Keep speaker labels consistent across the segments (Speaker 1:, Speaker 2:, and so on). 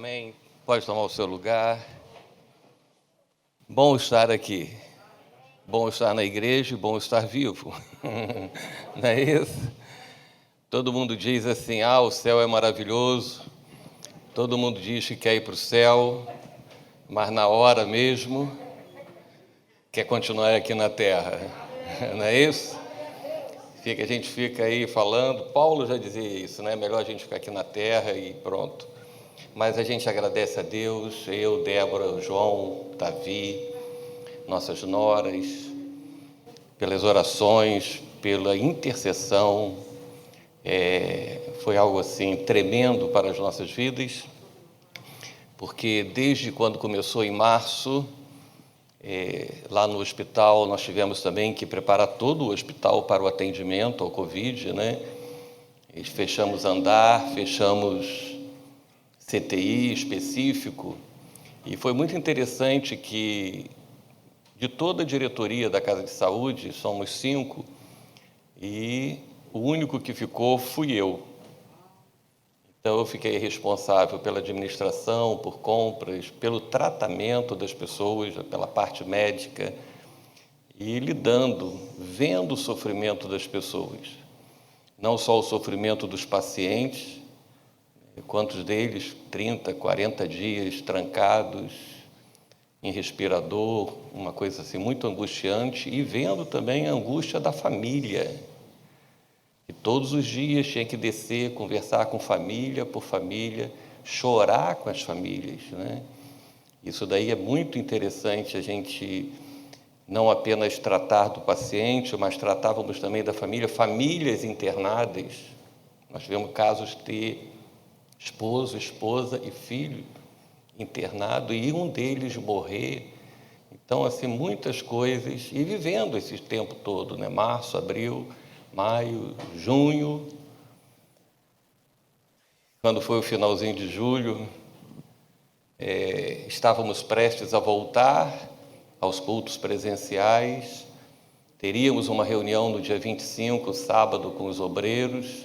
Speaker 1: Amém? Pode tomar o seu lugar. Bom estar aqui. Bom estar na igreja e bom estar vivo. Não é isso? Todo mundo diz assim, o céu é maravilhoso. Todo mundo diz que quer ir para o céu, mas na hora mesmo quer continuar aqui na terra. Não é isso? A gente fica aí falando, Paulo já dizia isso, né? Melhor a gente ficar aqui na terra e pronto. Mas a gente agradece a Deus, eu, Débora, João, Davi, nossas noras, pelas orações, pela intercessão. Foi algo assim tremendo para as nossas vidas, porque desde quando começou em março, lá no hospital, nós tivemos também que preparar todo o hospital para o atendimento ao Covid, né? E fechamos andar, fechamos CTI específico, e foi muito interessante que, de toda a diretoria da Casa de Saúde, somos 5, e o único que ficou fui eu. Então, eu fiquei responsável pela administração, por compras, pelo tratamento das pessoas, pela parte médica, e lidando, vendo o sofrimento das pessoas. Não só o sofrimento dos pacientes, quantos deles, 30, 40 dias trancados em respirador, uma coisa assim muito angustiante, e vendo também a angústia da família, que todos os dias tinha que descer, conversar com família por família, chorar com as famílias, né? Isso daí é muito interessante, a gente não apenas tratar do paciente, mas tratávamos também da família, famílias internadas. Nós tivemos casos de ter esposo, esposa e filho internado, e um deles morrer. Então, assim, muitas coisas, e vivendo esse tempo todo, né? Março, abril, maio, junho. Quando foi o finalzinho de julho, estávamos prestes a voltar aos cultos presenciais. Teríamos uma reunião no dia 25, sábado, com os obreiros.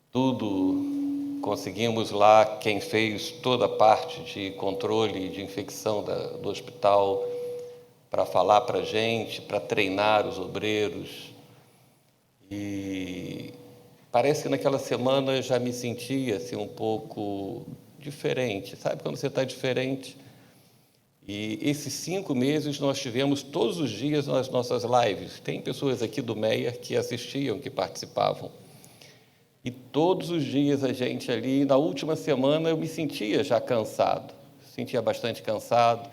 Speaker 1: Tudo conseguimos lá, quem fez toda a parte de controle de infecção do hospital, para falar para a gente, para treinar os obreiros. E parece que naquela semana eu já me sentia assim, um pouco diferente. Sabe quando você está diferente? E esses 5 meses nós tivemos todos os dias nas nossas lives. Tem pessoas aqui do MEIA que assistiam, que participavam. E todos os dias a gente ali, na última semana eu me sentia já cansado, sentia bastante cansado.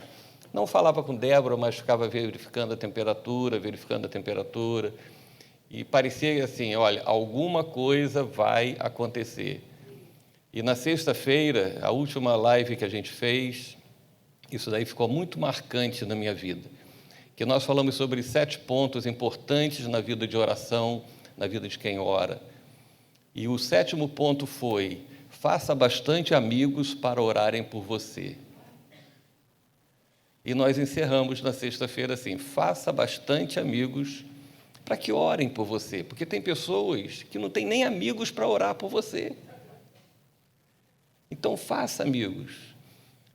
Speaker 1: Não falava com Débora, mas ficava verificando a temperatura, e parecia assim, olha, alguma coisa vai acontecer. E na sexta-feira, a última live que a gente fez, isso daí ficou muito marcante na minha vida, que nós falamos sobre 7 pontos importantes na vida de oração, na vida de quem ora. E o 7º ponto foi: faça bastante amigos para orarem por você. E nós encerramos na sexta-feira assim: faça bastante amigos para que orem por você, porque tem pessoas que não têm nem amigos para orar por você. Então, faça amigos.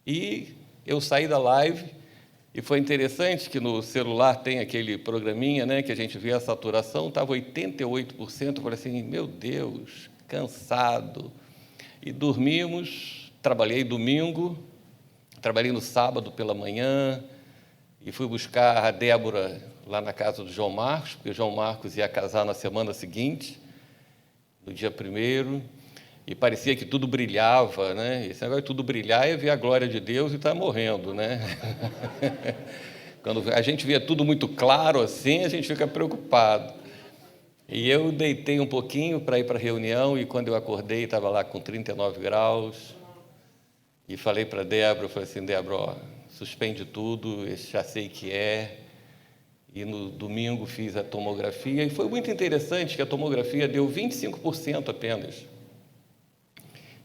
Speaker 1: E eu saí da live, e foi interessante que no celular tem aquele programinha, né, que a gente vê a saturação, estava 88%, eu falei assim, meu Deus, cansado. E dormimos, trabalhei domingo, trabalhei no sábado pela manhã, e fui buscar a Débora lá na casa do João Marcos, porque o João Marcos ia casar na semana seguinte, no dia 1º, e parecia que tudo brilhava, né? Esse negócio de tudo brilhar é ver a glória de Deus e estar morrendo, né? Quando a gente vê tudo muito claro assim, a gente fica preocupado. E eu deitei um pouquinho para ir para a reunião, e quando eu acordei, estava lá com 39 graus, e falei para a Débora, falei assim, Débora, suspende tudo, esse já sei que é. E no domingo fiz a tomografia, e foi muito interessante que a tomografia deu 25% apenas.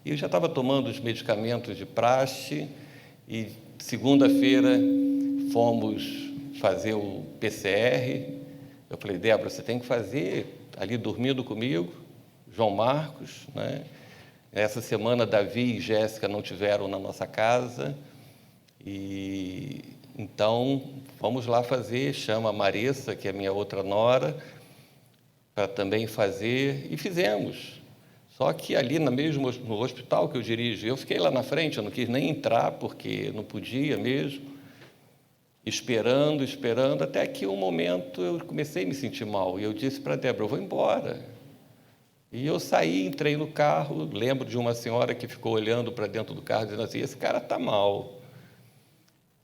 Speaker 1: E eu já estava tomando os medicamentos de praxe, e segunda-feira fomos fazer o PCR. Eu falei, Débora, você tem que fazer ali dormindo comigo, João Marcos, né? Essa semana, Davi e Jéssica não tiveram na nossa casa, e então vamos lá fazer. Chama a Marissa, que é minha outra nora, para também fazer, e fizemos. Só que ali no hospital que eu dirijo, eu fiquei lá na frente, eu não quis nem entrar, porque não podia mesmo, esperando, até que um momento eu comecei a me sentir mal, e eu disse para a Débora, eu vou embora. E eu saí, entrei no carro, lembro de uma senhora que ficou olhando para dentro do carro, dizendo assim, esse cara está mal.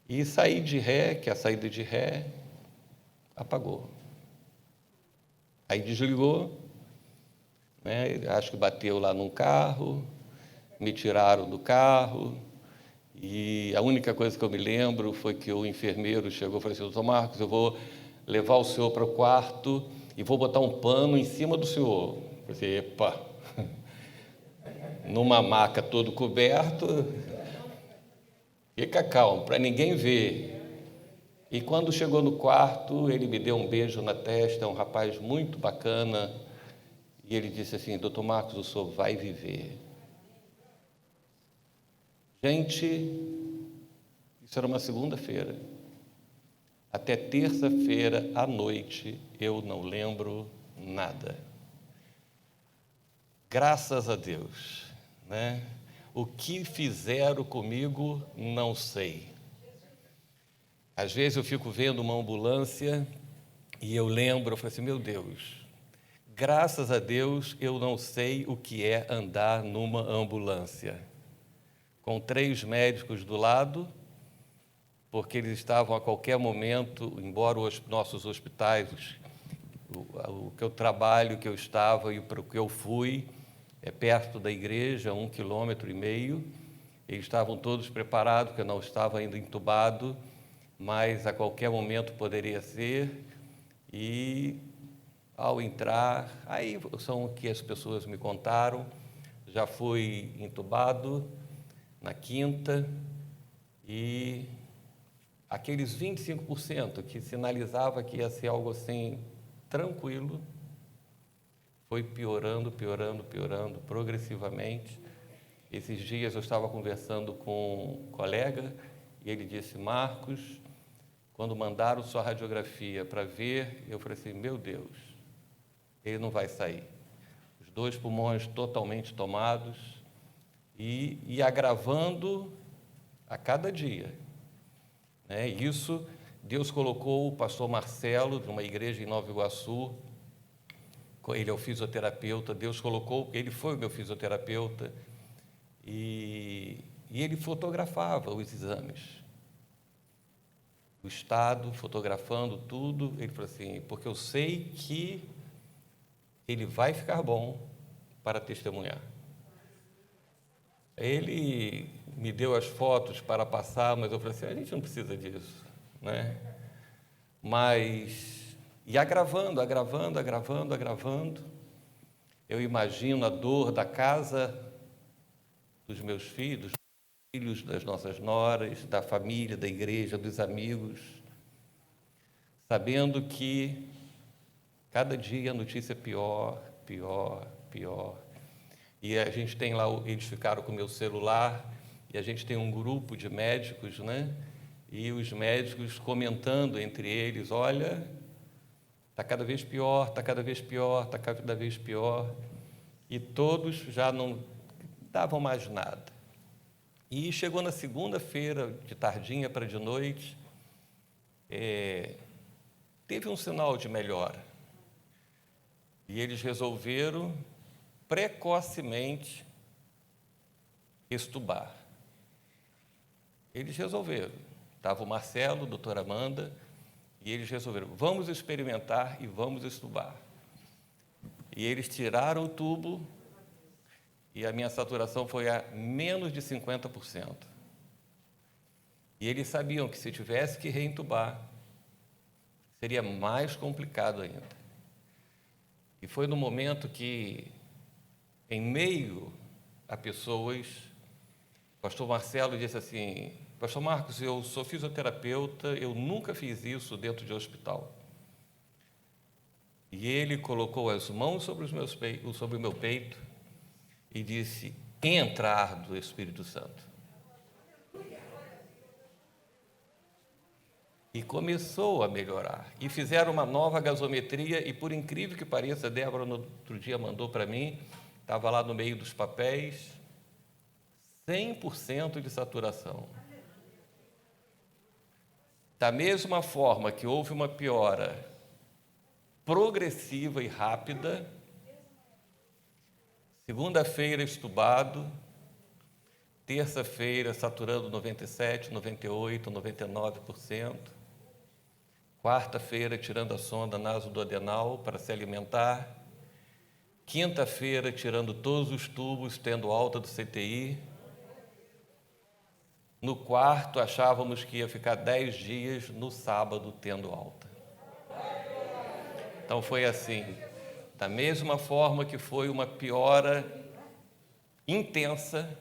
Speaker 1: E saí de ré, que a saída de ré apagou. Aí desligou, né? Acho que bateu lá num carro, me tiraram do carro, e a única coisa que eu me lembro foi que o enfermeiro chegou e falou assim, doutor Marcos, eu vou levar o senhor para o quarto e vou botar um pano em cima do senhor. Eu falei, epa, numa maca todo coberto, fica calmo, para ninguém ver. E quando chegou no quarto, ele me deu um beijo na testa, é um rapaz muito bacana, e ele disse assim, doutor Marcos, o senhor vai viver. Gente, isso era uma segunda-feira. Até terça-feira à noite, eu não lembro nada. Graças a Deus, né? O que fizeram comigo, não sei. Às vezes eu fico vendo uma ambulância e eu lembro, eu falo assim, meu Deus, graças a Deus eu não sei o que é andar numa ambulância. Com 3 médicos do lado, porque eles estavam a qualquer momento, embora os nossos hospitais, o que eu trabalho, que eu estava e para o que eu fui, é perto da igreja, 1,5 quilômetro, eles estavam todos preparados, porque eu não estava ainda entubado, mas a qualquer momento poderia ser, e ao entrar, aí são o que as pessoas me contaram, já fui entubado na quinta, e aqueles 25% que sinalizava que ia ser algo assim tranquilo, foi piorando progressivamente. Esses dias eu estava conversando com um colega e ele disse, Marcos, quando mandaram sua radiografia para ver, eu falei assim, meu Deus, ele não vai sair. Os 2 pulmões totalmente tomados e agravando a cada dia. Né? Isso, Deus colocou o pastor Marcelo, de uma igreja em Nova Iguaçu, ele é o fisioterapeuta, Deus colocou, ele foi o meu fisioterapeuta, e ele fotografava os exames. O estado, fotografando tudo, ele falou assim, porque eu sei que ele vai ficar bom para testemunhar. Ele me deu as fotos para passar, mas eu falei assim, a gente não precisa disso, né? Mas, e agravando, eu imagino a dor da casa dos meus filhos, das nossas noras, da família, da igreja, dos amigos, sabendo que cada dia a notícia é pior. E a gente tem lá, eles ficaram com o meu celular, e a gente tem um grupo de médicos, né? E os médicos comentando entre eles, olha, está cada vez pior, e todos já não davam mais nada. E chegou na segunda-feira, de tardinha para de noite, teve um sinal de melhora. E eles resolveram precocemente extubar. Eles resolveram. Estava o Marcelo, a doutora Amanda, e eles resolveram, vamos experimentar e vamos extubar. E eles tiraram o tubo e a minha saturação foi a menos de 50%. E eles sabiam que se tivesse que reentubar, seria mais complicado ainda. E foi no momento que, em meio a pessoas, o pastor Marcelo disse assim, pastor Marcos, eu sou fisioterapeuta, eu nunca fiz isso dentro de hospital. E ele colocou as mãos sobre o meu peito e disse, entrar do Espírito Santo. E começou a melhorar. E fizeram uma nova gasometria, e por incrível que pareça, a Débora no outro dia mandou para mim, estava lá no meio dos papéis, 100% de saturação. Da mesma forma que houve uma piora progressiva e rápida, segunda-feira estubado, terça-feira saturando 97%, 98%, 99%, quarta-feira tirando a sonda nasoduodenal para se alimentar, quinta-feira tirando todos os tubos, tendo alta do CTI. No quarto, achávamos que ia ficar 10 dias, no sábado, tendo alta. Então, foi assim, da mesma forma que foi uma piora intensa,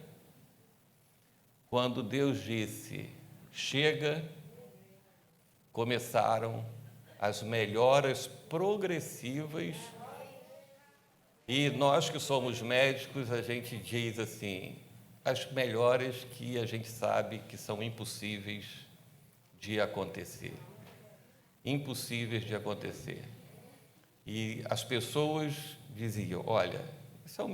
Speaker 1: quando Deus disse, chega, começaram as melhoras progressivas, e nós que somos médicos, a gente diz assim, as melhoras que a gente sabe que são impossíveis de acontecer. Impossíveis de acontecer. E as pessoas diziam, olha, isso é um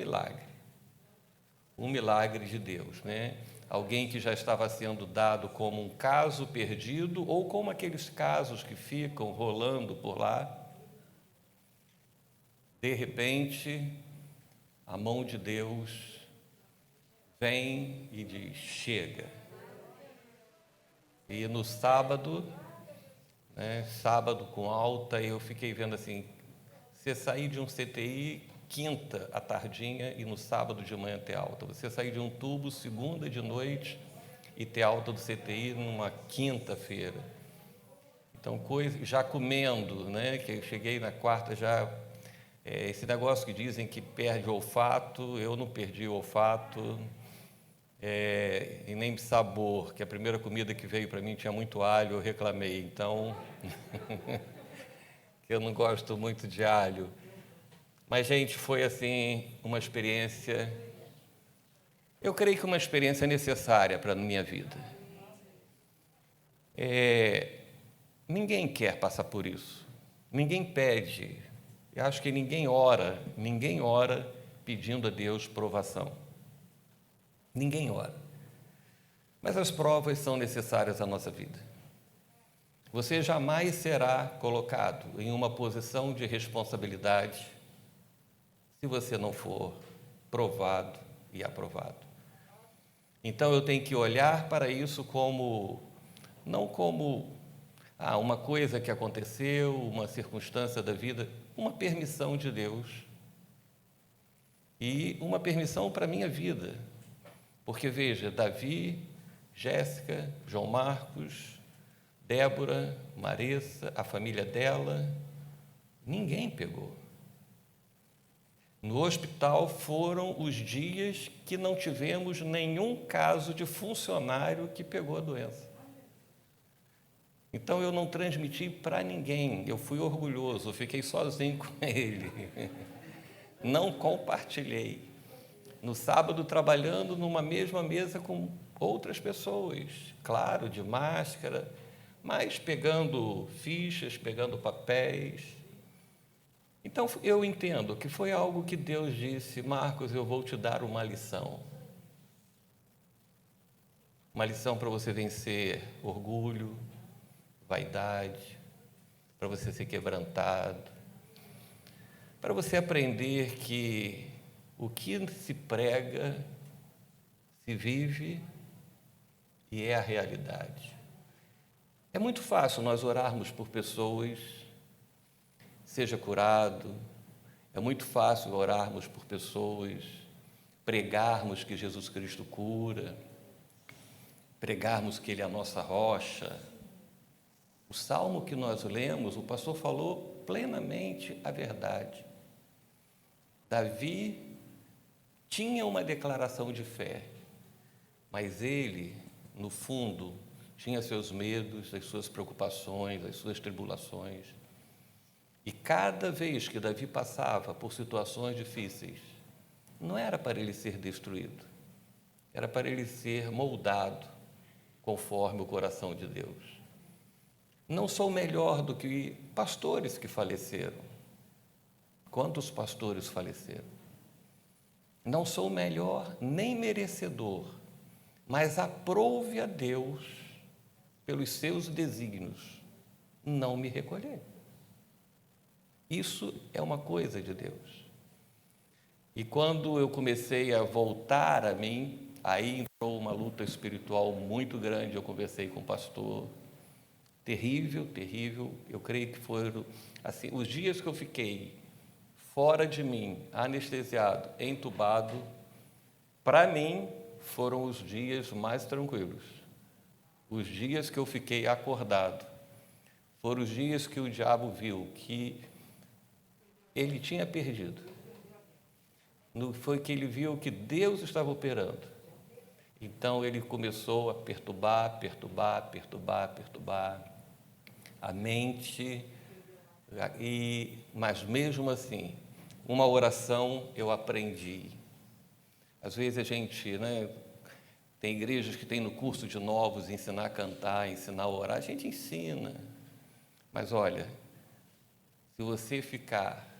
Speaker 1: milagre de Deus, né? Alguém que já estava sendo dado como um caso perdido, ou como aqueles casos que ficam rolando por lá. De repente, a mão de Deus vem e diz, chega. E no sábado, né, sábado com alta, eu fiquei vendo assim, você sair de um CTI quinta à tardinha e no sábado de manhã ter alta. Você sair de um tubo segunda de noite e ter alta do CTI numa quinta-feira. Então, já comendo, né, que eu cheguei na quarta já, esse negócio que dizem que perde o olfato, eu não perdi o olfato, e nem sabor, que a primeira comida que veio para mim tinha muito alho, eu reclamei, então, que eu não gosto muito de alho. Mas, gente, foi assim uma experiência, eu creio que uma experiência necessária para a minha vida. Ninguém quer passar por isso, ninguém pede, eu acho que ninguém ora pedindo a Deus provação. Ninguém ora. Mas as provas são necessárias à nossa vida. Você jamais será colocado em uma posição de responsabilidade se você não for provado e aprovado. Então eu tenho que olhar para isso não como uma coisa que aconteceu, uma circunstância da vida, uma permissão de Deus e uma permissão para a minha vida. Porque veja, Davi, Jéssica, João Marcos, Débora, Marissa, a família dela, ninguém pegou. No hospital foram os dias que não tivemos nenhum caso de funcionário que pegou a doença. Então eu não transmiti para ninguém, eu fui orgulhoso, eu fiquei sozinho com ele. Não compartilhei. No sábado, trabalhando numa mesma mesa com outras pessoas, claro, de máscara, mas pegando fichas, pegando papéis. Então, eu entendo que foi algo que Deus disse, Marcos, eu vou te dar uma lição. Uma lição para você vencer orgulho, vaidade, para você ser quebrantado, para você aprender que o que se prega, se vive e é a realidade. É muito fácil nós orarmos por pessoas, seja curado, é muito fácil orarmos por pessoas, pregarmos que Jesus Cristo cura, pregarmos que Ele é a nossa rocha. O salmo que nós lemos, o pastor falou plenamente a verdade. Davi tinha uma declaração de fé, mas ele, no fundo, tinha seus medos, as suas preocupações, as suas tribulações. E cada vez que Davi passava por situações difíceis, não era para ele ser destruído, era para ele ser moldado conforme o coração de Deus. Não sou melhor do que pastores que faleceram. Quantos pastores faleceram? Não sou melhor nem merecedor, mas aprouve a Deus, pelos seus desígnios, não me recolher. Isso é uma coisa de Deus. E quando eu comecei a voltar a mim, aí entrou uma luta espiritual muito grande. Eu conversei com o pastor, terrível, terrível. Eu creio que foram assim, os dias que eu fiquei fora de mim, anestesiado, entubado, para mim foram os dias mais tranquilos. Os dias que eu fiquei acordado foram os dias que o diabo viu que ele tinha perdido. Foi que ele viu que Deus estava operando. Então ele começou a perturbar a mente. Mas mesmo assim, uma oração eu aprendi. Às vezes a gente, tem igrejas que tem no curso de novos ensinar a cantar, ensinar a orar, a gente ensina. Mas olha, se você ficar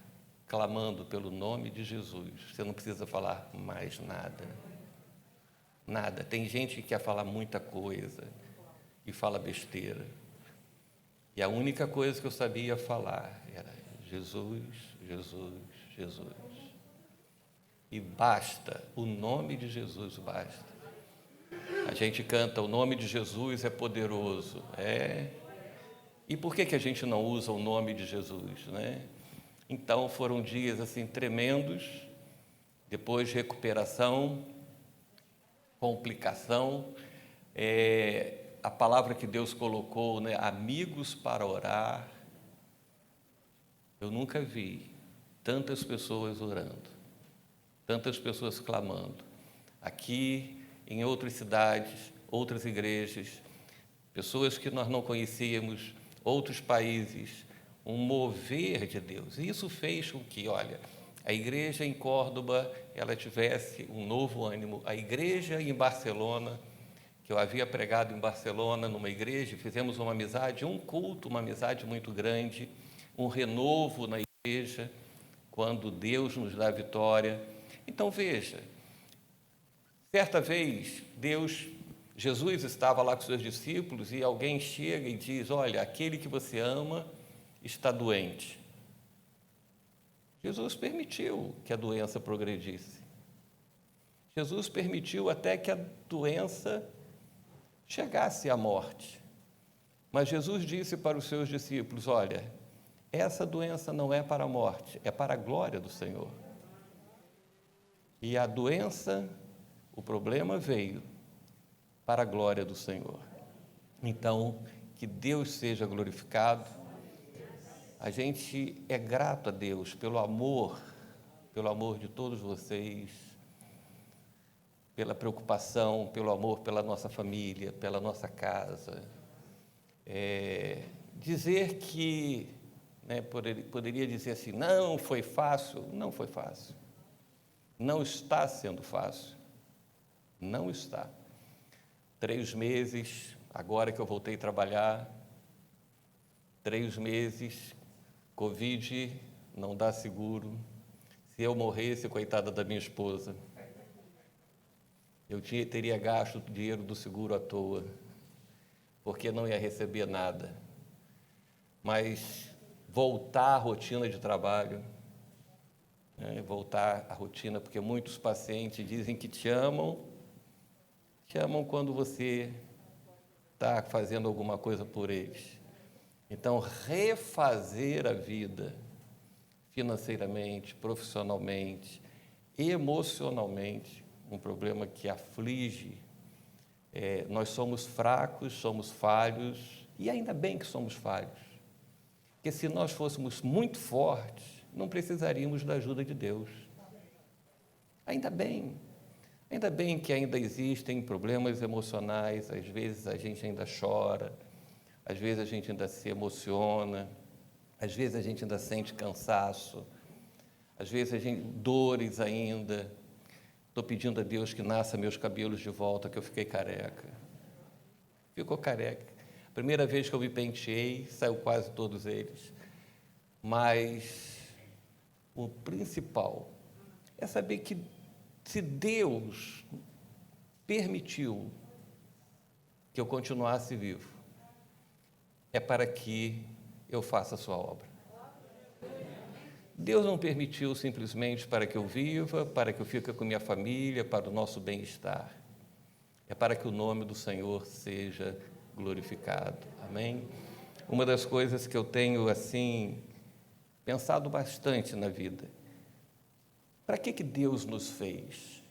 Speaker 1: clamando pelo nome de Jesus, você não precisa falar mais nada. Nada. Tem gente que quer falar muita coisa e fala besteira. E a única coisa que eu sabia falar era Jesus, Jesus, Jesus. E basta, o nome de Jesus basta. A gente canta, o nome de Jesus é poderoso. E por que a gente não usa o nome de Jesus, Então foram dias assim tremendos, depois recuperação, complicação, a palavra que Deus colocou, amigos para orar. Eu nunca vi tantas pessoas orando, tantas pessoas clamando. Aqui, em outras cidades, outras igrejas, pessoas que nós não conhecíamos, outros países, um mover de Deus. E isso fez com que, a igreja em Córdoba, ela tivesse um novo ânimo. A igreja em Barcelona, que eu havia pregado em Barcelona, numa igreja, fizemos uma amizade, um culto, uma amizade muito grande, um renovo na igreja, quando Deus nos dá vitória. Então, veja, certa vez, Jesus estava lá com seus discípulos e alguém chega e diz, olha, aquele que você ama está doente. Jesus permitiu que a doença progredisse. Jesus permitiu até que a doença chegasse à morte. Mas Jesus disse para os seus discípulos, olha, essa doença não é para a morte, é para a glória do Senhor. E a doença, o problema veio para a glória do Senhor. Então, que Deus seja glorificado. A gente é grato a Deus pelo amor de todos vocês, pela preocupação, pelo amor pela nossa família, pela nossa casa. Dizer que, poderia dizer assim, não foi fácil, não foi fácil. Não está sendo fácil. Não está. 3 meses, agora que eu voltei a trabalhar, 3 meses, Covid, não dá seguro. Se eu morresse, coitada da minha esposa, eu teria gasto o dinheiro do seguro à toa, porque não ia receber nada. Mas voltar à rotina de trabalho, voltar à rotina, porque muitos pacientes dizem que te amam quando você está fazendo alguma coisa por eles. Então, refazer a vida financeiramente, profissionalmente, emocionalmente, um problema que aflige. Nós somos fracos, somos falhos, e ainda bem que somos falhos. Porque se nós fôssemos muito fortes, não precisaríamos da ajuda de Deus. Ainda bem que ainda existem problemas emocionais, às vezes a gente ainda chora, às vezes a gente ainda se emociona, às vezes a gente ainda sente cansaço, às vezes a gente dores ainda, Estou pedindo a Deus que nasça meus cabelos de volta, que eu fiquei careca. Ficou careca. Primeira vez que eu me penteei, saiu quase todos eles. Mas o principal é saber que se Deus permitiu que eu continuasse vivo, é para que eu faça a sua obra. Deus não permitiu simplesmente para que eu viva, para que eu fique com minha família, para o nosso bem-estar. É para que o nome do Senhor seja glorificado. Amém? Uma das coisas que eu tenho, assim, pensado bastante na vida, para que Deus nos fez?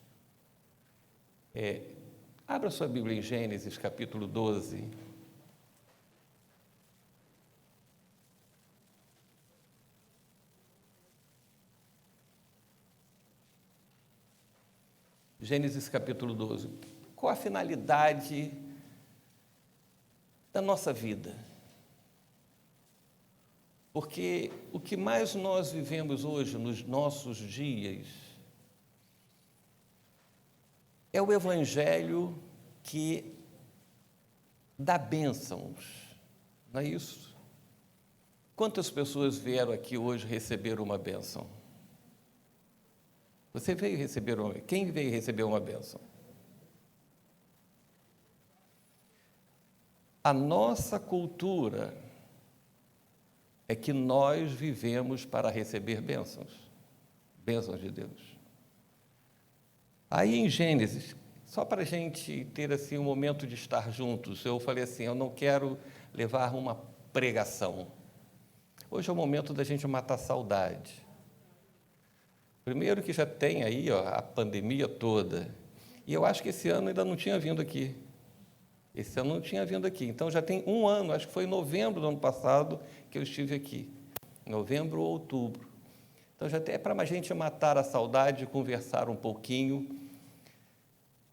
Speaker 1: Abra sua Bíblia em Gênesis, capítulo 12. Gênesis, capítulo 12. Qual a finalidade da nossa vida? Porque o que mais nós vivemos hoje, nos nossos dias, é o Evangelho que dá bênçãos, não é isso? Quantas pessoas vieram aqui hoje receber uma bênção? Você veio receber uma... Quem veio receber uma bênção? A nossa cultura é que nós vivemos para receber bênçãos de Deus. Aí em Gênesis, só para a gente ter assim um momento de estar juntos, eu falei assim, eu não quero levar uma pregação. Hoje é o momento da gente matar a saudade. Primeiro que já tem aí a pandemia toda, e eu acho que esse ano ainda não tinha vindo aqui. Esse ano não tinha vindo aqui, então já tem um ano, acho que foi em novembro do ano passado que eu estive aqui, novembro ou outubro. Então já é para a gente matar a saudade, conversar um pouquinho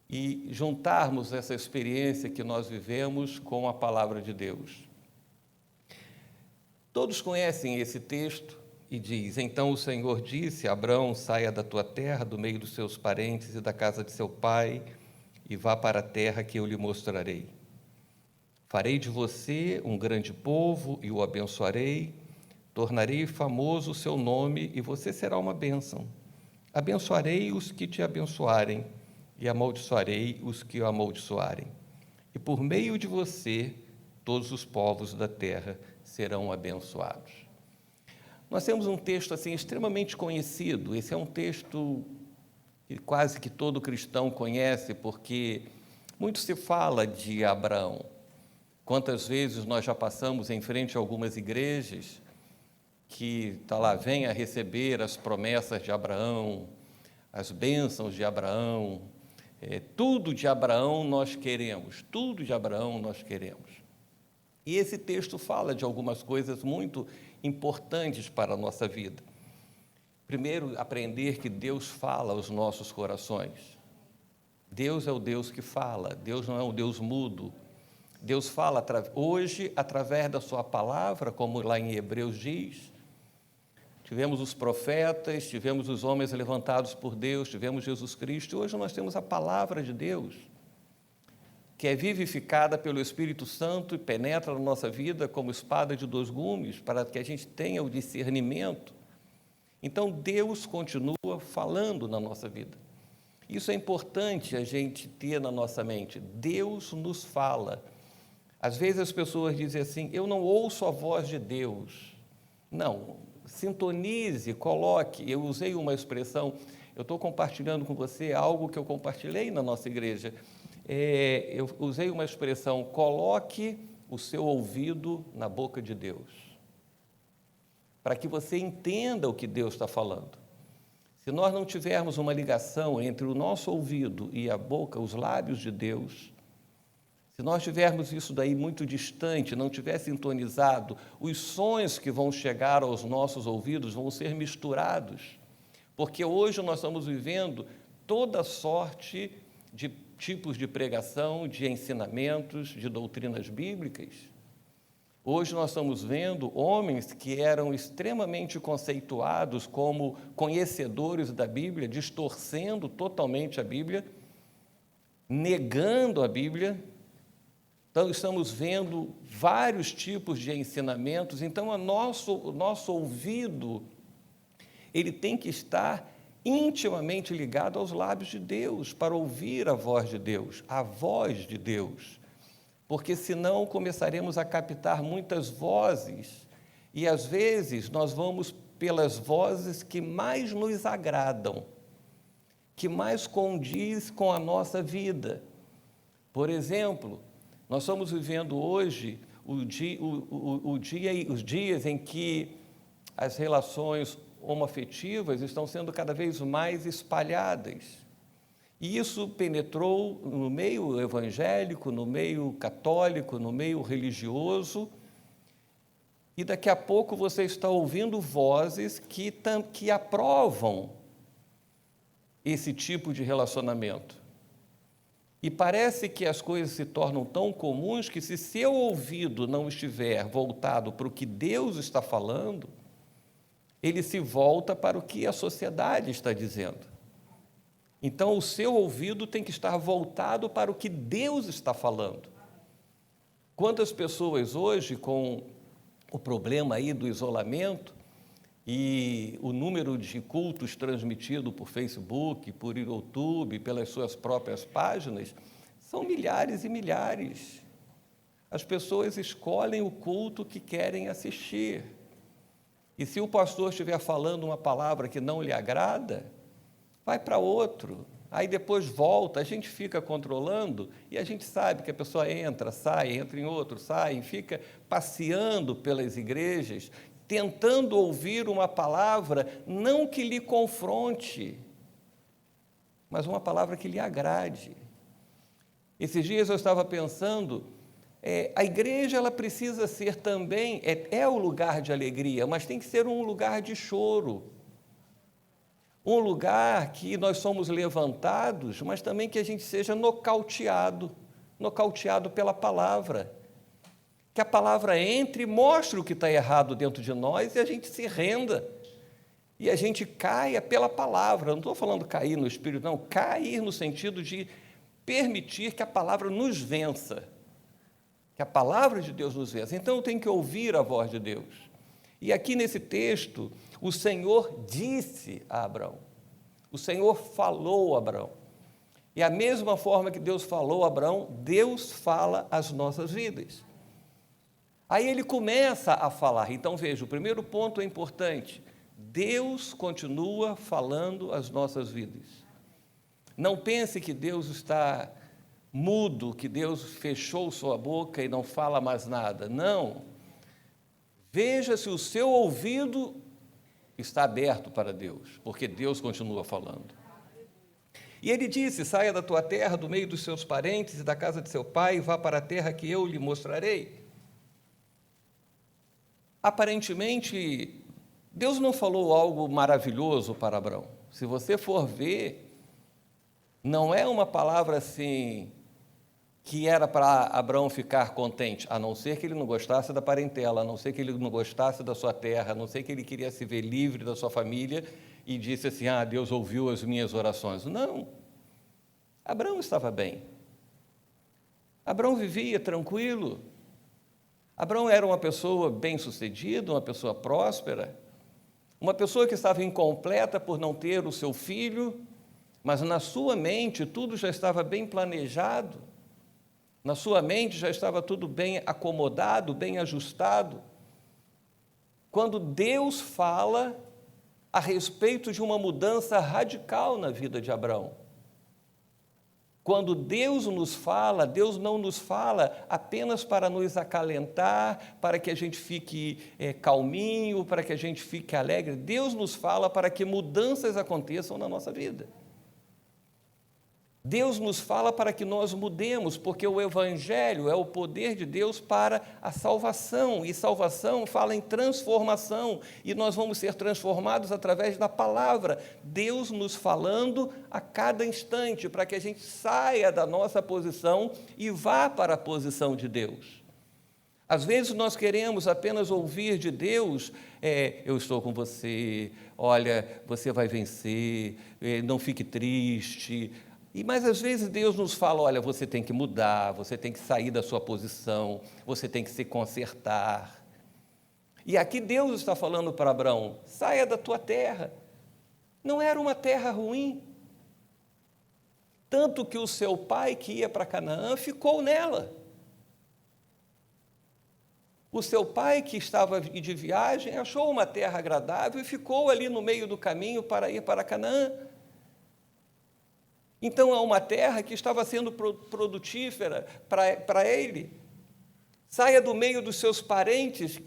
Speaker 1: e juntarmos essa experiência que nós vivemos com a palavra de Deus. Todos conhecem esse texto e diz, então o Senhor disse a Abrão, saia da tua terra, do meio dos seus parentes e da casa de seu pai, e vá para a terra que eu lhe mostrarei. Farei de você um grande povo e o abençoarei, tornarei famoso o seu nome e você será uma bênção. Abençoarei os que te abençoarem e amaldiçoarei os que o amaldiçoarem. E por meio de você, todos os povos da terra serão abençoados. Nós temos um texto assim extremamente conhecido, esse é um texto que quase que todo cristão conhece, porque muito se fala de Abraão. Quantas vezes nós já passamos em frente a algumas igrejas que está lá, venha receber as promessas de Abraão, as bênçãos de Abraão, tudo de Abraão nós queremos, tudo de Abraão nós queremos. E esse texto fala de algumas coisas muito importantes para a nossa vida. Primeiro, aprender que Deus fala aos nossos corações. Deus é o Deus que fala, Deus não é um Deus mudo. Deus fala hoje através da sua palavra, como lá em Hebreus diz. Tivemos os profetas, tivemos os homens levantados por Deus, tivemos Jesus Cristo, e hoje nós temos a palavra de Deus, que é vivificada pelo Espírito Santo e penetra na nossa vida como espada de dois gumes, para que a gente tenha o discernimento. Então, Deus continua falando na nossa vida. Isso é importante a gente ter na nossa mente. Deus nos fala. Às vezes as pessoas dizem assim, eu não ouço a voz de Deus. Não, sintonize, coloque. Eu usei uma expressão, eu estou compartilhando com você algo que eu compartilhei na nossa igreja. Eu usei uma expressão, coloque o seu ouvido na boca de Deus, para que você entenda o que Deus está falando. Se nós não tivermos uma ligação entre o nosso ouvido e a boca, os lábios de Deus, se nós tivermos isso daí muito distante, não tiver sintonizado, os sons que vão chegar aos nossos ouvidos vão ser misturados, porque hoje nós estamos vivendo toda sorte de tipos de pregação, de ensinamentos, de doutrinas bíblicas, Hoje nós estamos vendo homens que eram extremamente conceituados como conhecedores da Bíblia, distorcendo totalmente a Bíblia, negando a Bíblia. Então, estamos vendo vários tipos de ensinamentos. Então, o nosso ouvido, ele tem que estar intimamente ligado aos lábios de Deus, para ouvir a voz de Deus, a voz de Deus. Porque senão começaremos a captar muitas vozes, e às vezes nós vamos pelas vozes que mais nos agradam, que mais condiz com a nossa vida. Por exemplo, nós estamos vivendo hoje os dias em que as relações homoafetivas estão sendo cada vez mais espalhadas. E isso penetrou no meio evangélico, no meio católico, no meio religioso, e daqui a pouco você está ouvindo vozes que aprovam esse tipo de relacionamento. E parece que as coisas se tornam tão comuns que, se seu ouvido não estiver voltado para o que Deus está falando, ele se volta para o que a sociedade está dizendo. Então, o seu ouvido tem que estar voltado para o que Deus está falando. Quantas pessoas hoje, com o problema aí do isolamento e o número de cultos transmitidos por Facebook, por YouTube, pelas suas próprias páginas, são milhares e milhares. As pessoas escolhem o culto que querem assistir. E se o pastor estiver falando uma palavra que não lhe agrada, vai para outro, aí depois volta, a gente fica controlando e a gente sabe que a pessoa entra em outro, sai, e fica passeando pelas igrejas, tentando ouvir uma palavra, não que lhe confronte, mas uma palavra que lhe agrade. Esses dias eu estava pensando, a igreja ela precisa ser também, é o lugar de alegria, mas tem que ser um lugar de choro. Um lugar que nós somos levantados, mas também que a gente seja nocauteado pela palavra. Que a palavra entre e mostre o que está errado dentro de nós e a gente se renda. E a gente caia pela palavra. Não estou falando cair no espírito, não. Cair no sentido de permitir que a palavra nos vença. Que a palavra de Deus nos vença. Então eu tenho que ouvir a voz de Deus. E aqui nesse texto, o Senhor disse a Abraão, o Senhor falou a Abraão. E a mesma forma que Deus falou a Abraão, Deus fala às nossas vidas. Aí ele começa a falar. Então veja, o primeiro ponto é importante. Deus continua falando às nossas vidas. Não pense que Deus está mudo, que Deus fechou sua boca e não fala mais nada. Não. Veja se o seu ouvido está aberto para Deus, porque Deus continua falando. E ele disse: saia da tua terra, do meio dos seus parentes e da casa de seu pai, e vá para a terra que eu lhe mostrarei. Aparentemente, Deus não falou algo maravilhoso para Abraão. Se você for ver, não é uma palavra assim que era para Abraão ficar contente, a não ser que ele não gostasse da parentela, a não ser que ele não gostasse da sua terra, a não ser que ele queria se ver livre da sua família e disse assim: Deus ouviu as minhas orações. Não, Abraão estava bem, Abraão vivia tranquilo, Abraão era uma pessoa bem-sucedida, uma pessoa próspera, uma pessoa que estava incompleta por não ter o seu filho, mas na sua mente tudo já estava bem planejado. Na sua mente já estava tudo bem acomodado, bem ajustado. Quando Deus fala a respeito de uma mudança radical na vida de Abraão. Quando Deus nos fala, Deus não nos fala apenas para nos acalentar, para que a gente fique calminho, para que a gente fique alegre. Deus nos fala para que mudanças aconteçam na nossa vida. Deus nos fala para que nós mudemos, porque o Evangelho é o poder de Deus para a salvação, e salvação fala em transformação, e nós vamos ser transformados através da palavra, Deus nos falando a cada instante, para que a gente saia da nossa posição e vá para a posição de Deus. Às vezes nós queremos apenas ouvir de Deus, eu estou com você, olha, você vai vencer, não fique triste. Mas às vezes Deus nos fala, olha, você tem que mudar, você tem que sair da sua posição, você tem que se consertar. E aqui Deus está falando para Abraão, saia da tua terra. Não era uma terra ruim. Tanto que o seu pai, que ia para Canaã, ficou nela. O seu pai, que estava de viagem, achou uma terra agradável e ficou ali no meio do caminho para ir para Canaã. Então, é uma terra que estava sendo produtífera para ele. Saia do meio dos seus parentes.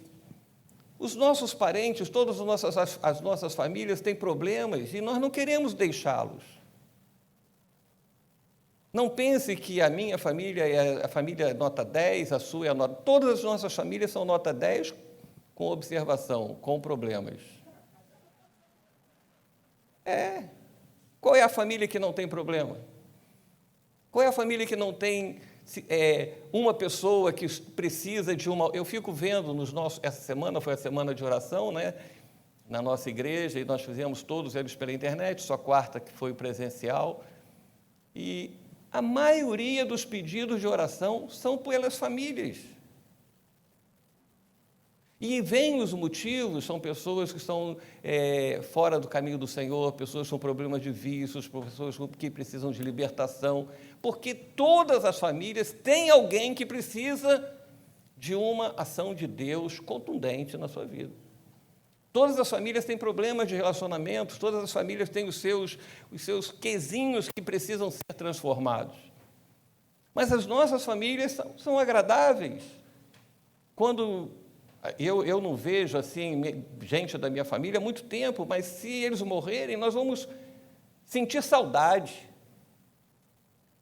Speaker 1: Os nossos parentes, todas as nossas famílias têm problemas e nós não queremos deixá-los. Não pense que a minha família é a família nota 10, a sua é a nota... Todas as nossas famílias são nota 10 com observação, com problemas. Qual é a família que não tem problema? Qual é a família que não tem uma pessoa que precisa de uma... Eu fico vendo essa semana foi a semana de oração, né? Na nossa igreja, e nós fizemos todos eles pela internet, só quarta que foi presencial, e a maioria dos pedidos de oração são pelas famílias. E vêm os motivos, são pessoas que estão fora do caminho do Senhor, pessoas com problemas de vícios, pessoas que precisam de libertação, porque todas as famílias têm alguém que precisa de uma ação de Deus contundente na sua vida. Todas as famílias têm problemas de relacionamentos, todas as famílias têm os seus quezinhos que precisam ser transformados. Mas as nossas famílias são agradáveis. Quando eu não vejo assim gente da minha família há muito tempo, mas se eles morrerem, nós vamos sentir saudade.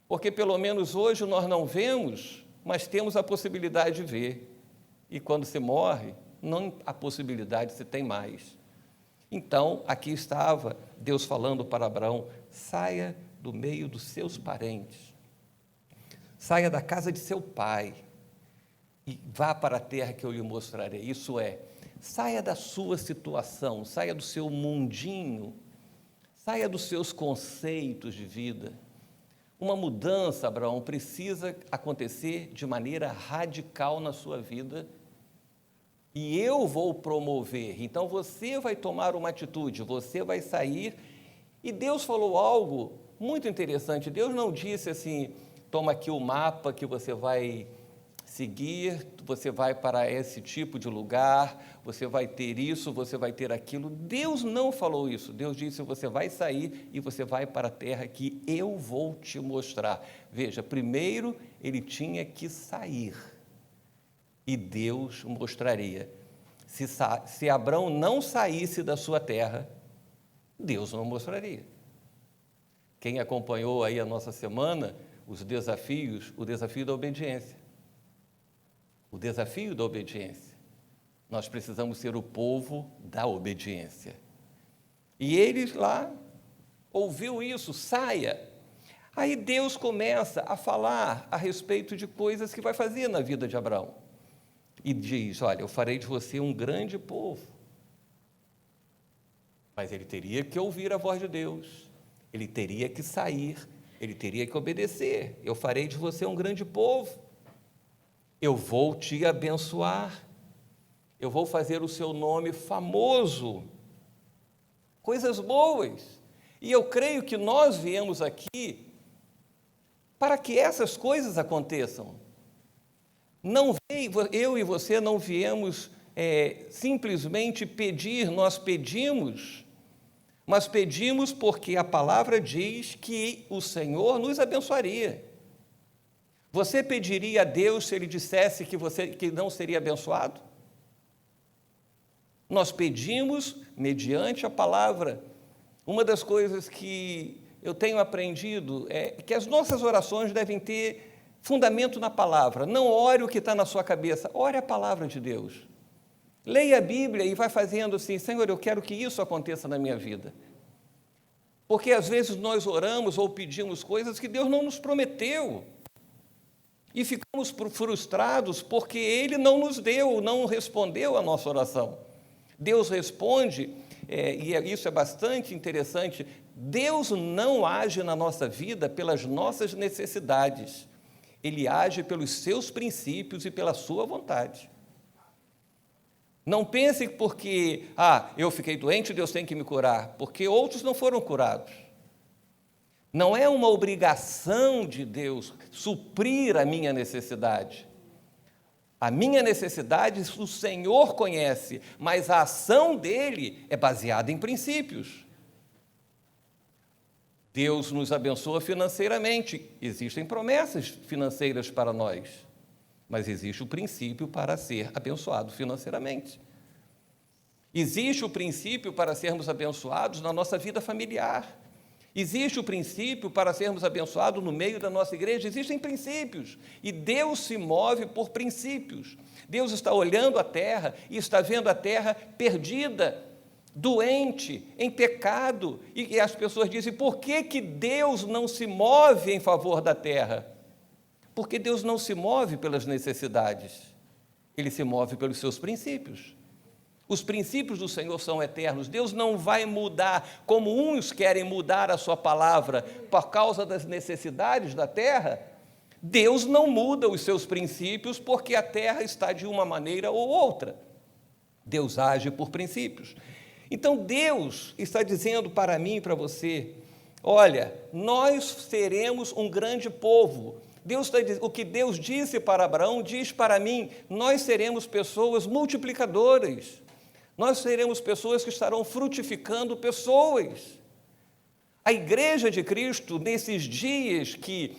Speaker 1: Porque pelo menos hoje nós não vemos, mas temos a possibilidade de ver. E quando se morre, não a possibilidade se tem mais. Então, aqui estava Deus falando para Abraão, saia do meio dos seus parentes, saia da casa de seu pai e vá para a terra que eu lhe mostrarei. Isso é, saia da sua situação, saia do seu mundinho, saia dos seus conceitos de vida. Uma mudança, Abraão, precisa acontecer de maneira radical na sua vida. E eu vou promover, então você vai tomar uma atitude, você vai sair. E Deus falou algo muito interessante. Deus não disse assim, toma aqui o mapa que você vai seguir, você vai para esse tipo de lugar, você vai ter isso, você vai ter aquilo. Deus não falou isso. Deus disse, você vai sair e você vai para a terra que eu vou te mostrar. Veja, primeiro ele tinha que sair. E Deus mostraria. Se Abraão não saísse da sua terra, Deus não mostraria. Quem acompanhou aí a nossa semana, os desafios, o desafio da obediência. O desafio da obediência. Nós precisamos ser o povo da obediência. E eles lá ouviu isso, saia. Aí Deus começa a falar a respeito de coisas que vai fazer na vida de Abraão. E diz, olha, eu farei de você um grande povo. Mas ele teria que ouvir a voz de Deus, ele teria que sair, ele teria que obedecer. Eu farei de você um grande povo, eu vou te abençoar, eu vou fazer o seu nome famoso, coisas boas. E eu creio que nós viemos aqui para que essas coisas aconteçam. Não eu e você não viemos simplesmente pedir, nós pedimos, mas pedimos porque a palavra diz que o Senhor nos abençoaria. Você pediria a Deus se Ele dissesse que não seria abençoado? Nós pedimos mediante a palavra. Uma das coisas que eu tenho aprendido é que as nossas orações devem ter fundamento na palavra. Não ore o que está na sua cabeça, ore a palavra de Deus. Leia a Bíblia e vai fazendo assim, Senhor, eu quero que isso aconteça na minha vida. Porque às vezes nós oramos ou pedimos coisas que Deus não nos prometeu. E ficamos frustrados porque Ele não nos deu, não respondeu a nossa oração. Deus responde, e isso é bastante interessante, Deus não age na nossa vida pelas nossas necessidades. Ele age pelos seus princípios e pela sua vontade. Não pense que porque, eu fiquei doente, Deus tem que me curar, porque outros não foram curados. Não é uma obrigação de Deus suprir a minha necessidade. A minha necessidade o Senhor conhece, mas a ação dele é baseada em princípios. Deus nos abençoa financeiramente. Existem promessas financeiras para nós, mas existe o princípio para ser abençoado financeiramente. Existe o princípio para sermos abençoados na nossa vida familiar. Existe o princípio para sermos abençoados no meio da nossa igreja. Existem princípios, e Deus se move por princípios. Deus está olhando a terra e está vendo a terra perdida, doente, em pecado, e as pessoas dizem, por que Deus não se move em favor da terra? Porque Deus não se move pelas necessidades, Ele se move pelos seus princípios. Os princípios do Senhor são eternos. Deus não vai mudar, como uns querem mudar a sua palavra por causa das necessidades da terra. Deus não muda os seus princípios porque a terra está de uma maneira ou outra. Deus age por princípios. Então Deus está dizendo para mim e para você, olha, nós seremos um grande povo. O que Deus disse para Abraão, diz para mim, nós seremos pessoas multiplicadoras. Nós seremos pessoas que estarão frutificando pessoas. A Igreja de Cristo, nesses dias que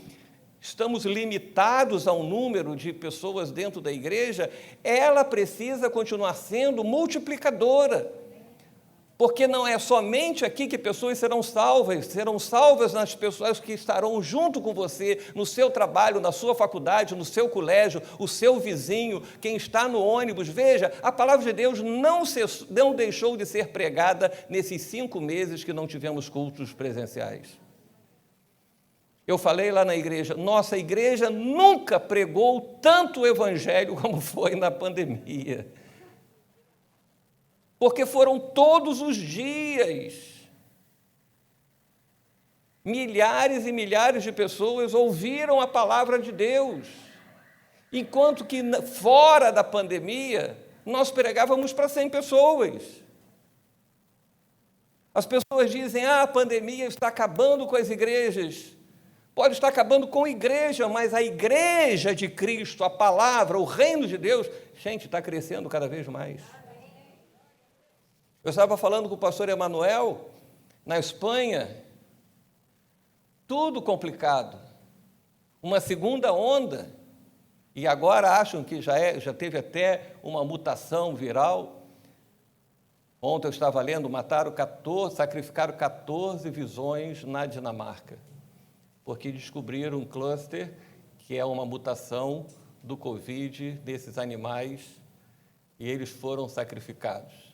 Speaker 1: estamos limitados a um número de pessoas dentro da igreja, ela precisa continuar sendo multiplicadora. Porque não é somente aqui que pessoas serão salvas nas pessoas que estarão junto com você, no seu trabalho, na sua faculdade, no seu colégio, o seu vizinho, quem está no ônibus. Veja, a palavra de Deus não deixou de ser pregada nesses 5 meses que não tivemos cultos presenciais. Eu falei lá na igreja, nossa igreja nunca pregou tanto o evangelho como foi na pandemia. Porque foram todos os dias. Milhares e milhares de pessoas ouviram a palavra de Deus. Enquanto que fora da pandemia, nós pregávamos para 100 pessoas. As pessoas dizem, a pandemia está acabando com as igrejas. Pode estar acabando com a igreja, mas a igreja de Cristo, a palavra, o reino de Deus, gente, está crescendo cada vez mais. Eu estava falando com o pastor Emanuel, na Espanha, tudo complicado, uma segunda onda, e agora acham que já teve até uma mutação viral. Ontem eu estava lendo, sacrificaram 14 visões na Dinamarca, porque descobriram um cluster que é uma mutação do Covid desses animais, e eles foram sacrificados.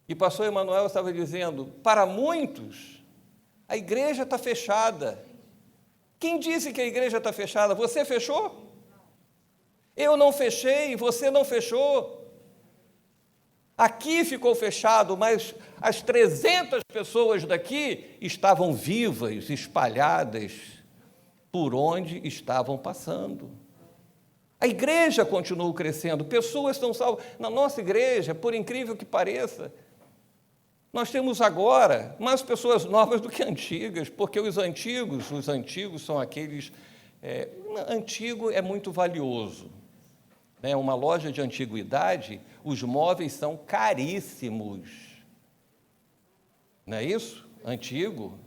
Speaker 1: E o pastor Emanuel estava dizendo, para muitos, a igreja está fechada. Quem disse que a igreja está fechada? Você fechou? Eu não fechei, você não fechou. Aqui ficou fechado, mas as 300 pessoas daqui estavam vivas, espalhadas por onde estavam passando. A igreja continuou crescendo, pessoas estão salvas. Na nossa igreja, por incrível que pareça, nós temos agora mais pessoas novas do que antigas, porque os antigos são aqueles... antigo é muito valioso. Né? Uma loja de antiguidade, os móveis são caríssimos. Não é isso? Antigo.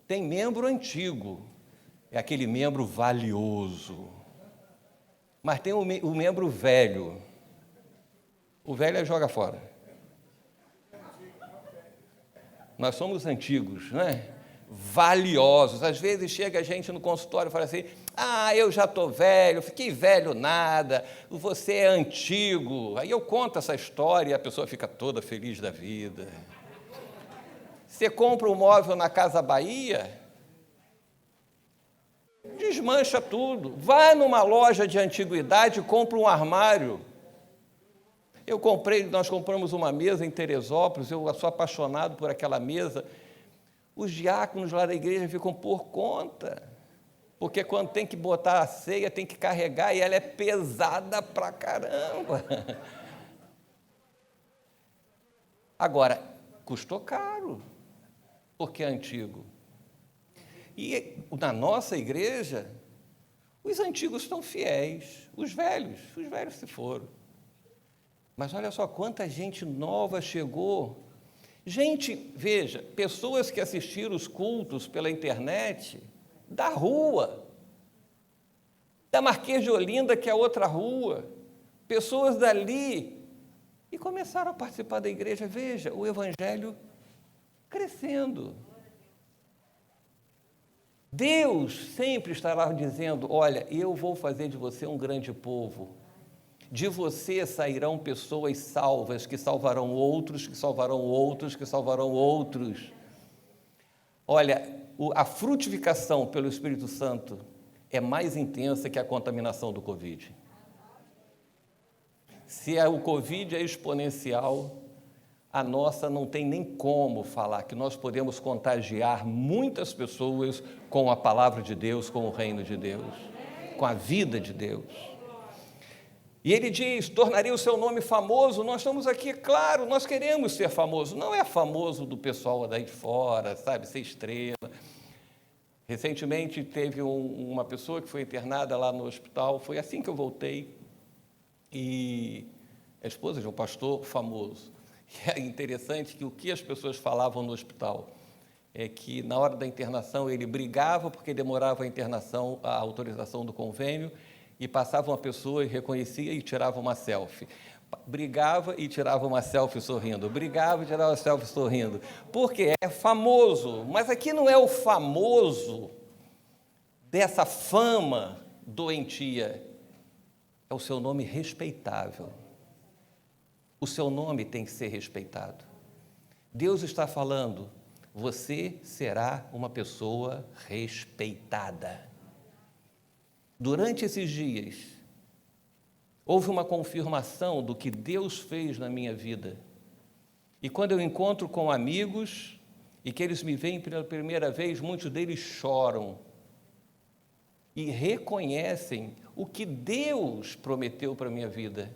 Speaker 1: Tem membro antigo, é aquele membro valioso. Mas tem o membro velho. O velho joga fora. Nós somos antigos, né? Valiosos. Às vezes chega a gente no consultório e fala assim, eu já estou velho, fiquei velho nada, você é antigo. Aí eu conto essa história e a pessoa fica toda feliz da vida. Você compra um móvel na Casa Bahia, Desmancha tudo. Vai numa loja de antiguidade e compra um armário. Nós compramos uma mesa em Teresópolis, eu sou apaixonado por aquela mesa. Os diáconos lá da igreja ficam por conta, porque quando tem que botar a ceia, tem que carregar, e ela é pesada pra caramba. Agora, custou caro, porque é antigo. E na nossa igreja, os antigos estão fiéis, os velhos se foram. Mas olha só quanta gente nova chegou. Gente, veja, pessoas que assistiram os cultos pela internet, da rua, da Marquês de Olinda, que é outra rua, pessoas dali, e começaram a participar da igreja. Veja, o evangelho crescendo. Deus sempre estará dizendo: olha, eu vou fazer de você um grande povo. De você sairão pessoas salvas, que salvarão outros, que salvarão outros, que salvarão outros. Olha, a frutificação pelo Espírito Santo é mais intensa que a contaminação do Covid. Se o Covid é exponencial, a nossa não tem nem como falar que nós podemos contagiar muitas pessoas com a palavra de Deus, com o reino de Deus, com a vida de Deus. E ele diz: tornarei o seu nome famoso. Nós estamos aqui, claro, nós queremos ser famosos. Não é famoso do pessoal daí de fora, sabe, ser estrela. Recentemente teve uma pessoa que foi internada lá no hospital, foi assim que eu voltei, e a esposa de um pastor famoso. E é interessante que o que as pessoas falavam no hospital é que na hora da internação ele brigava porque demorava a internação, a autorização do convênio, e passava uma pessoa e reconhecia e tirava uma selfie. Brigava e tirava uma selfie sorrindo, brigava e tirava uma selfie sorrindo, porque é famoso. Mas aqui não é o famoso dessa fama doentia, é o seu nome respeitável. O seu nome tem que ser respeitado. Deus está falando: você será uma pessoa respeitada. Durante esses dias, houve uma confirmação do que Deus fez na minha vida. E quando eu encontro com amigos e que eles me veem pela primeira vez, muitos deles choram e reconhecem o que Deus prometeu para a minha vida.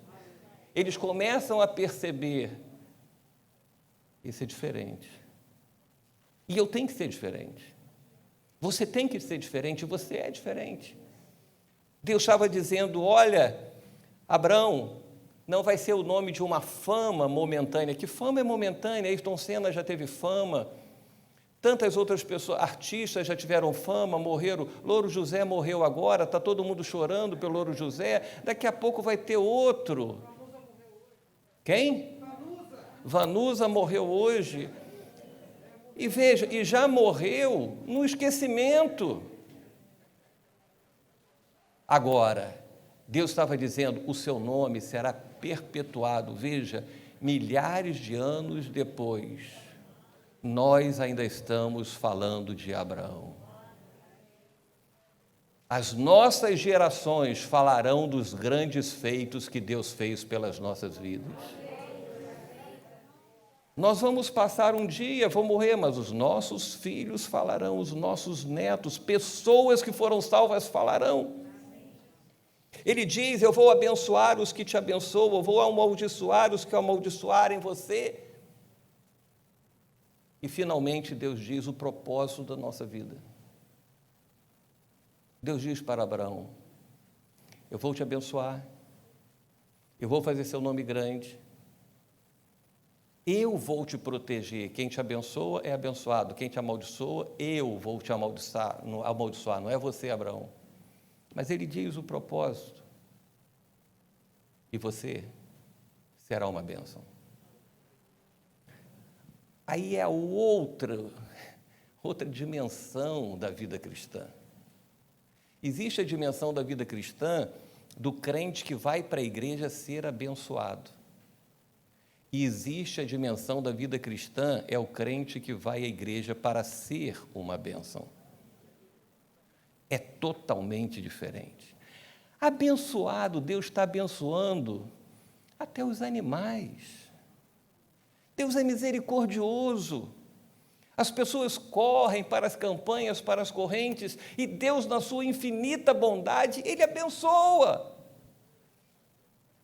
Speaker 1: Eles começam a perceber: isso é diferente. E eu tenho que ser diferente. Você tem que ser diferente, você é diferente. Deus estava dizendo: olha, Abraão, não vai ser o nome de uma fama momentânea. Que fama é momentânea? Ayrton Senna já teve fama, tantas outras pessoas, artistas já tiveram fama, morreram. Louro José morreu agora, está todo mundo chorando pelo Louro José, daqui a pouco vai ter outro. Quem? Vanusa morreu hoje. E veja, e já morreu no esquecimento. Agora, Deus estava dizendo: o seu nome será perpetuado. Veja, milhares de anos depois, nós ainda estamos falando de Abraão. As nossas gerações falarão dos grandes feitos que Deus fez pelas nossas vidas. Nós vamos passar um dia, vou morrer, mas os nossos filhos falarão, os nossos netos, pessoas que foram salvas falarão. Ele diz: eu vou abençoar os que te abençoam, eu vou amaldiçoar os que amaldiçoarem você. E finalmente Deus diz o propósito da nossa vida. Deus diz para Abraão: eu vou te abençoar, eu vou fazer seu nome grande, eu vou te proteger. Quem te abençoa é abençoado, quem te amaldiçoa, eu vou te amaldiçoar, não é você, Abraão. Mas ele diz o propósito: e você será uma bênção. Aí é outra dimensão da vida cristã. Existe a dimensão da vida cristã do crente que vai para a igreja ser abençoado. E existe a dimensão da vida cristã, é o crente que vai à igreja para ser uma bênção. é totalmente diferente. Abençoado, Deus está abençoando até os animais. Deus é misericordioso. As pessoas correm para as campanhas, para as correntes, e Deus, na sua infinita bondade, Ele abençoa.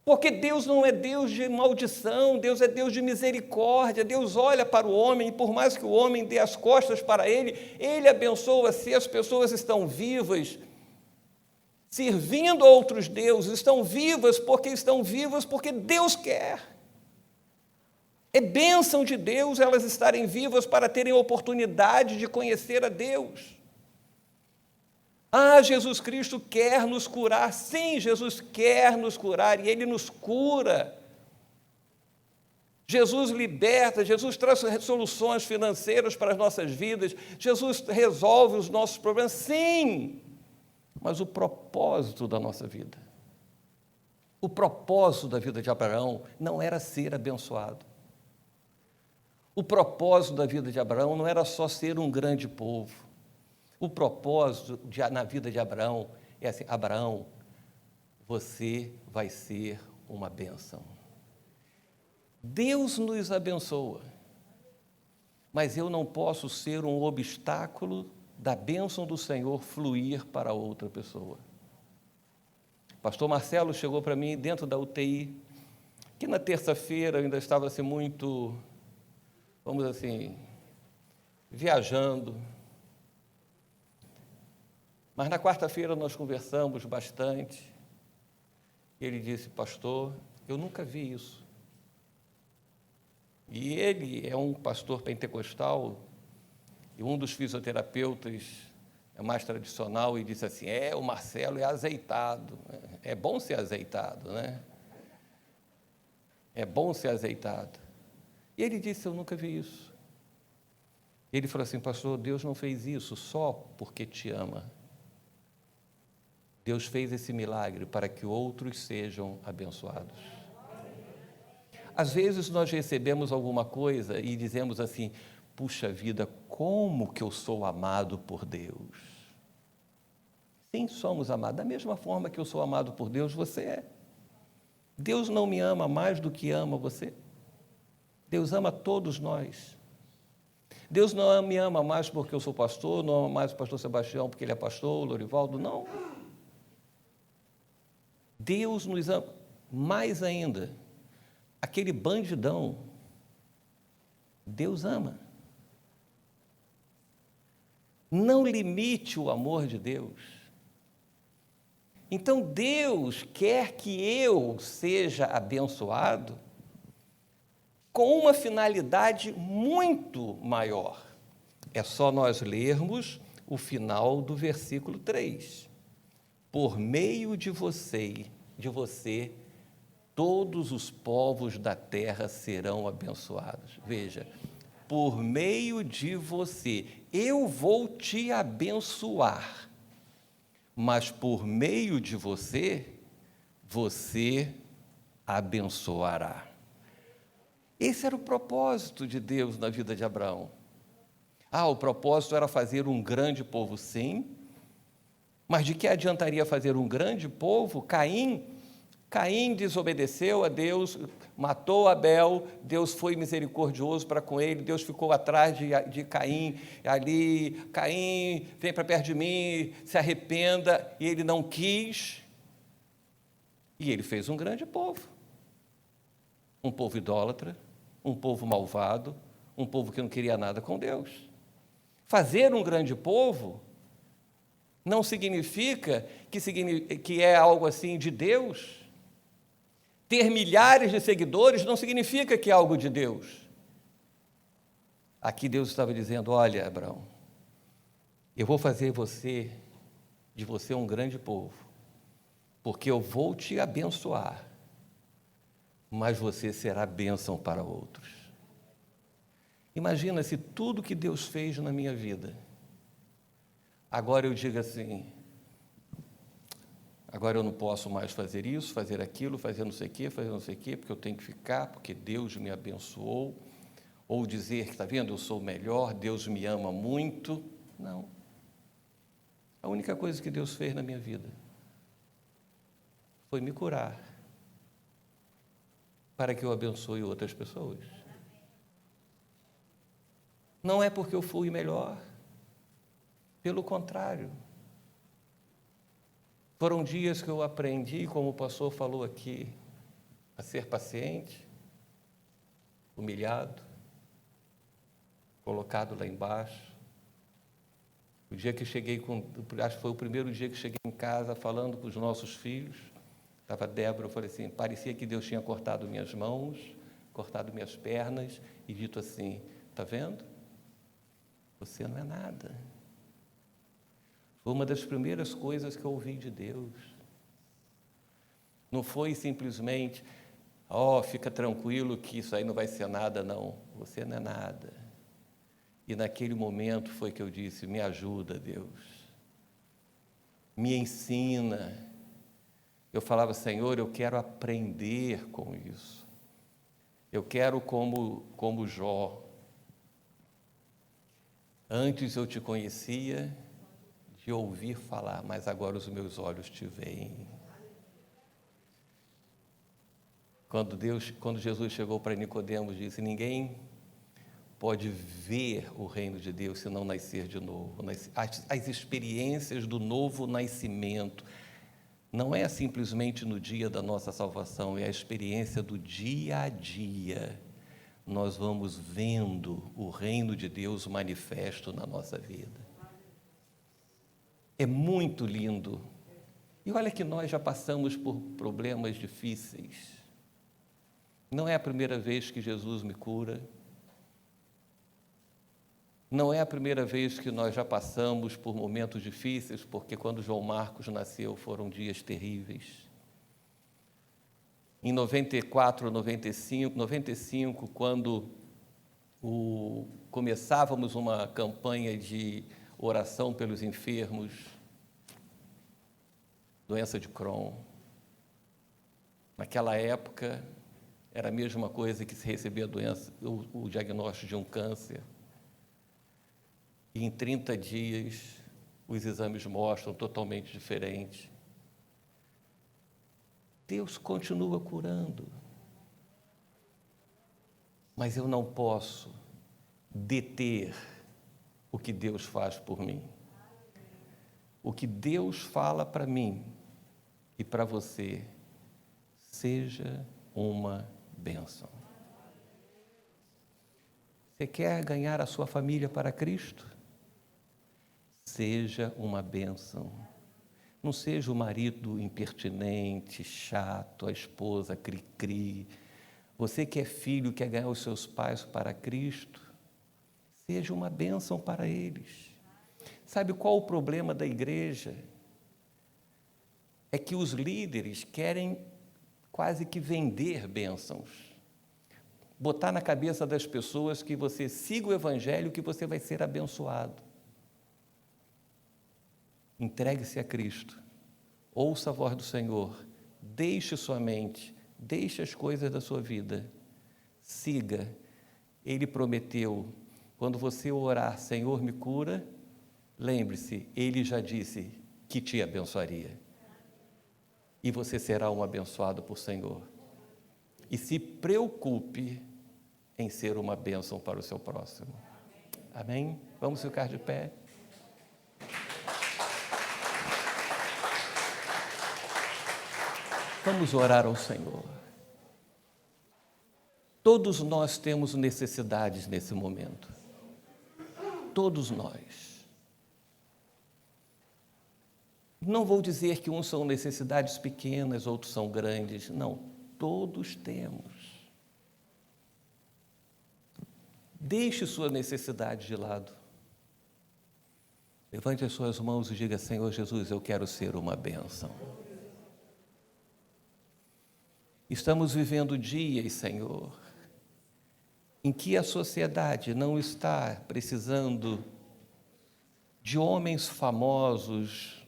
Speaker 1: Porque Deus não é Deus de maldição, Deus é Deus de misericórdia. Deus olha para o homem, e por mais que o homem dê as costas para Ele, Ele abençoa. Se as pessoas estão vivas, servindo a outros deuses, estão vivas porque Deus quer. É bênção de Deus elas estarem vivas para terem oportunidade de conhecer a Deus. Jesus Cristo quer nos curar. Sim, Jesus quer nos curar e Ele nos cura. Jesus liberta, Jesus traz soluções financeiras para as nossas vidas, Jesus resolve os nossos problemas. Sim, mas o propósito da nossa vida, o propósito da vida de Abraão não era ser abençoado. O propósito da vida de Abraão não era só ser um grande povo. O propósito na vida de Abraão é assim: Abraão, você vai ser uma bênção. Deus nos abençoa, mas eu não posso ser um obstáculo da bênção do Senhor fluir para outra pessoa. O pastor Marcelo chegou para mim dentro da UTI, que na terça-feira eu ainda estava assim muito, vamos assim, viajando. Mas na quarta-feira nós conversamos bastante. Ele disse: pastor, eu nunca vi isso. E ele é um pastor pentecostal e um dos fisioterapeutas mais tradicional, e disse assim: o Marcelo é azeitado. É bom ser azeitado, né? É bom ser azeitado. E ele disse: eu nunca vi isso. Ele falou assim: pastor, Deus não fez isso só porque te ama. Deus fez esse milagre para que outros sejam abençoados. Às vezes nós recebemos alguma coisa e dizemos assim: puxa vida, como que eu sou amado por Deus? Sim, somos amados. Da mesma forma que eu sou amado por Deus, você é. Deus não me ama mais do que ama você. Deus ama todos nós. Deus não me ama mais porque eu sou pastor, não ama mais o pastor Sebastião porque ele é pastor, o Lorivaldo, não. Deus nos ama mais ainda. Aquele bandidão, Deus ama. Não limite o amor de Deus. Então, Deus quer que eu seja abençoado com uma finalidade muito maior. É só nós lermos o final do versículo 3. Por meio de você, todos os povos da terra serão abençoados. Veja, por meio de você, eu vou te abençoar, mas por meio de você, você abençoará. Esse era o propósito de Deus na vida de Abraão. O propósito era fazer um grande povo, sim, mas de que adiantaria fazer um grande povo? Caim desobedeceu a Deus, matou Abel, Deus foi misericordioso para com ele, Deus ficou atrás de Caim, ali, Caim, vem para perto de mim, se arrependa, e ele não quis, e ele fez um grande povo, um povo idólatra, um povo malvado, um povo que não queria nada com Deus. Fazer um grande povo não significa que é algo assim de Deus. Ter milhares de seguidores não significa que é algo de Deus. Aqui Deus estava dizendo: olha, Abraão, eu vou fazer de você um grande povo, porque eu vou te abençoar, mas você será bênção para outros. Imagina se tudo que Deus fez na minha vida, agora eu digo assim: agora eu não posso mais fazer isso, fazer aquilo, fazer não sei o quê, porque eu tenho que ficar, porque Deus me abençoou. Ou dizer que, está vendo, eu sou o melhor, Deus me ama muito. Não. A única coisa que Deus fez na minha vida foi me curar, para que eu abençoe outras pessoas. Não é porque eu fui melhor, pelo contrário. Foram dias que eu aprendi, como o pastor falou aqui, a ser paciente, humilhado, colocado lá embaixo. O dia que cheguei, acho que foi o primeiro dia que cheguei em casa falando com os nossos filhos, estava Débora, eu falei assim, parecia que Deus tinha cortado minhas mãos, cortado minhas pernas e dito assim, está vendo? Você não é nada. Foi uma das primeiras coisas que eu ouvi de Deus. Não foi simplesmente, fica tranquilo que isso aí não vai ser nada, não. Você não é nada. E naquele momento foi que eu disse, me ajuda, Deus. Me ensina. Eu falava, Senhor, eu quero aprender com isso. Eu quero como Jó. Antes eu te conhecia de ouvir falar, mas agora os meus olhos te veem. Quando Jesus chegou para Nicodemos, disse, ninguém pode ver o reino de Deus se não nascer de novo. As experiências do novo nascimento não é simplesmente no dia da nossa salvação, é a experiência do dia a dia. Nós vamos vendo o reino de Deus manifesto na nossa vida. É muito lindo. E olha que nós já passamos por problemas difíceis. Não é a primeira vez que Jesus me cura. Não é a primeira vez que nós já passamos por momentos difíceis, porque quando João Marcos nasceu foram dias terríveis. Em 94, 95, quando começávamos uma campanha de oração pelos enfermos, doença de Crohn. Naquela época, era a mesma coisa que se receber a doença, o diagnóstico de um câncer. E em 30 dias, os exames mostram totalmente diferente. Deus continua curando. Mas eu não posso deter o que Deus faz por mim. O que Deus fala para mim e para você, seja uma bênção. Você quer ganhar a sua família para Cristo? Seja uma bênção. Não seja o marido impertinente, chato, a esposa cri-cri. Você que é filho, quer ganhar os seus pais para Cristo? Seja uma bênção para eles. Sabe qual o problema da igreja? É que os líderes querem quase que vender bênçãos. Botar na cabeça das pessoas que você siga o evangelho, que você vai ser abençoado. Entregue-se a Cristo. Ouça a voz do Senhor. Deixe sua mente, deixe as coisas da sua vida. Siga. Ele prometeu, quando você orar, Senhor, me cura, lembre-se, Ele já disse que te abençoaria. E você será um abençoado por Senhor. E se preocupe em ser uma bênção para o seu próximo. Amém? Vamos ficar de pé. Vamos orar ao Senhor. Todos nós temos necessidades nesse momento. Todos nós. Não vou dizer que uns são necessidades pequenas, outros são grandes. Não, todos temos. Deixe sua necessidade de lado. Levante as suas mãos e diga, Senhor Jesus, eu quero ser uma bênção. Estamos vivendo dias, Senhor, em que a sociedade não está precisando de homens famosos,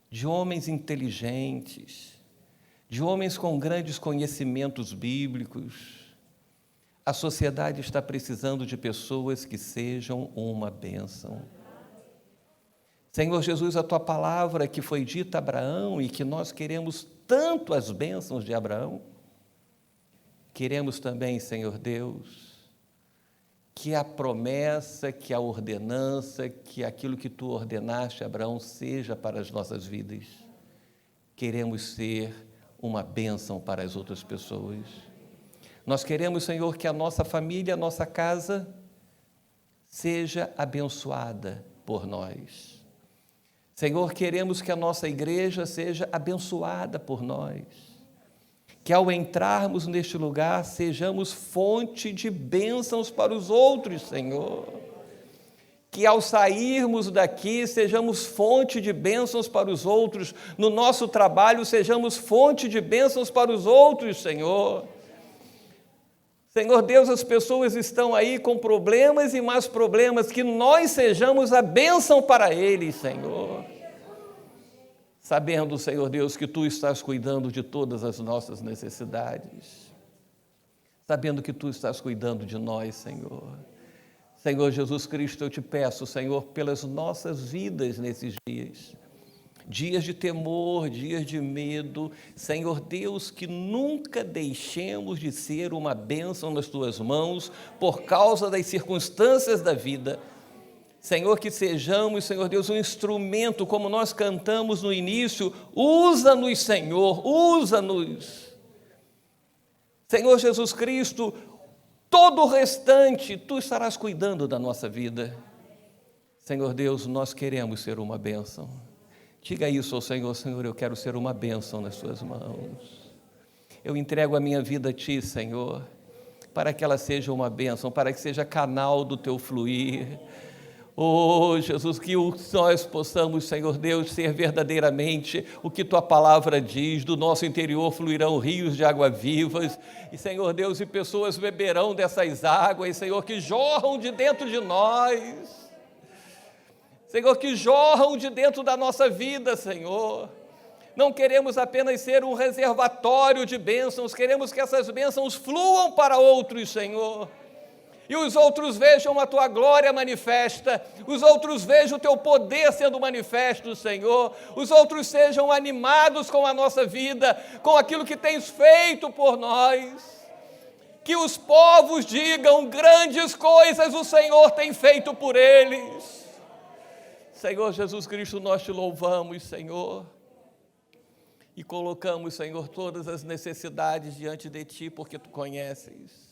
Speaker 1: de homens inteligentes, de homens com grandes conhecimentos bíblicos. A sociedade está precisando de pessoas que sejam uma bênção. Senhor Jesus, a tua palavra que foi dita a Abraão e que nós queremos tanto as bênçãos de Abraão, queremos também, Senhor Deus, que a promessa, que a ordenança, que aquilo que tu ordenaste a Abraão seja para as nossas vidas. Queremos ser uma bênção para as outras pessoas. Nós queremos, Senhor, que a nossa família, a nossa casa, seja abençoada por nós. Senhor, queremos que a nossa igreja seja abençoada por nós. Que ao entrarmos neste lugar, sejamos fonte de bênçãos para os outros, Senhor. Que ao sairmos daqui, sejamos fonte de bênçãos para os outros. No nosso trabalho, sejamos fonte de bênçãos para os outros, Senhor. Senhor Deus, as pessoas estão aí com problemas e mais problemas, que nós sejamos a bênção para eles, Senhor. Sabendo, Senhor Deus, que tu estás cuidando de todas as nossas necessidades. Sabendo que tu estás cuidando de nós, Senhor. Senhor Jesus Cristo, eu te peço, Senhor, pelas nossas vidas nesses dias. Dias de temor, dias de medo, Senhor Deus, que nunca deixemos de ser uma bênção nas tuas mãos por causa das circunstâncias da vida. Senhor, que sejamos, Senhor Deus, um instrumento, como nós cantamos no início, usa-nos, Senhor, usa-nos. Senhor Jesus Cristo, todo o restante, tu estarás cuidando da nossa vida. Senhor Deus, nós queremos ser uma bênção. Diga isso ao Senhor: Senhor, eu quero ser uma bênção nas tuas mãos. Eu entrego a minha vida a ti, Senhor, para que ela seja uma bênção, para que seja canal do teu fluir. Oh, Jesus, que nós possamos, Senhor Deus, ser verdadeiramente o que tua palavra diz, do nosso interior fluirão rios de água vivas, e Senhor Deus, e pessoas beberão dessas águas, Senhor, que jorram de dentro de nós. Senhor, que jorram de dentro da nossa vida, Senhor. Não queremos apenas ser um reservatório de bênçãos, queremos que essas bênçãos fluam para outros, Senhor. E os outros vejam a tua glória manifesta, os outros vejam o teu poder sendo manifesto, Senhor. Os outros sejam animados com a nossa vida, com aquilo que tens feito por nós. Que os povos digam: grandes coisas o Senhor tem feito por eles. Senhor Jesus Cristo, nós te louvamos, Senhor, e colocamos, Senhor, todas as necessidades diante de ti, porque tu conheces.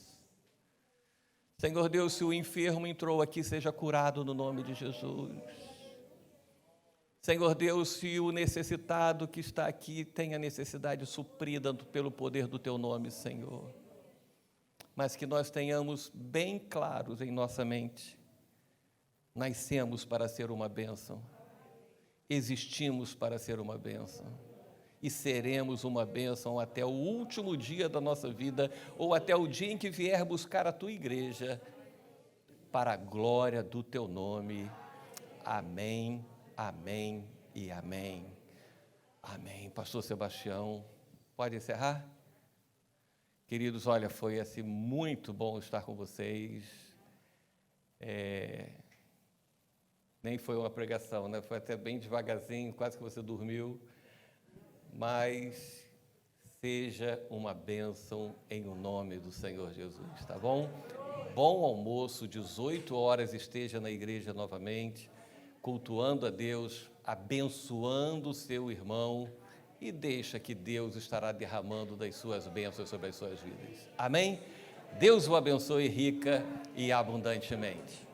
Speaker 1: Senhor Deus, se o enfermo entrou aqui, seja curado no nome de Jesus. Senhor Deus, se o necessitado que está aqui tem a necessidade suprida pelo poder do teu nome, Senhor. Mas que nós tenhamos bem claros em nossa mente: nascemos para ser uma bênção, existimos para ser uma bênção, e seremos uma bênção até o último dia da nossa vida, ou até o dia em que vier buscar a tua igreja, para a glória do teu nome. Amém, amém e amém. Amém. Pastor Sebastião, pode encerrar? Queridos, olha, foi assim muito bom estar com vocês. Nem foi uma pregação, né? Foi até bem devagarzinho, quase que você dormiu. Mas seja uma bênção em o nome do Senhor Jesus, tá bom? Bom almoço, 18 horas esteja na igreja novamente, cultuando a Deus, abençoando o seu irmão, e deixa que Deus estará derramando das suas bênçãos sobre as suas vidas. Amém? Deus o abençoe rica e abundantemente.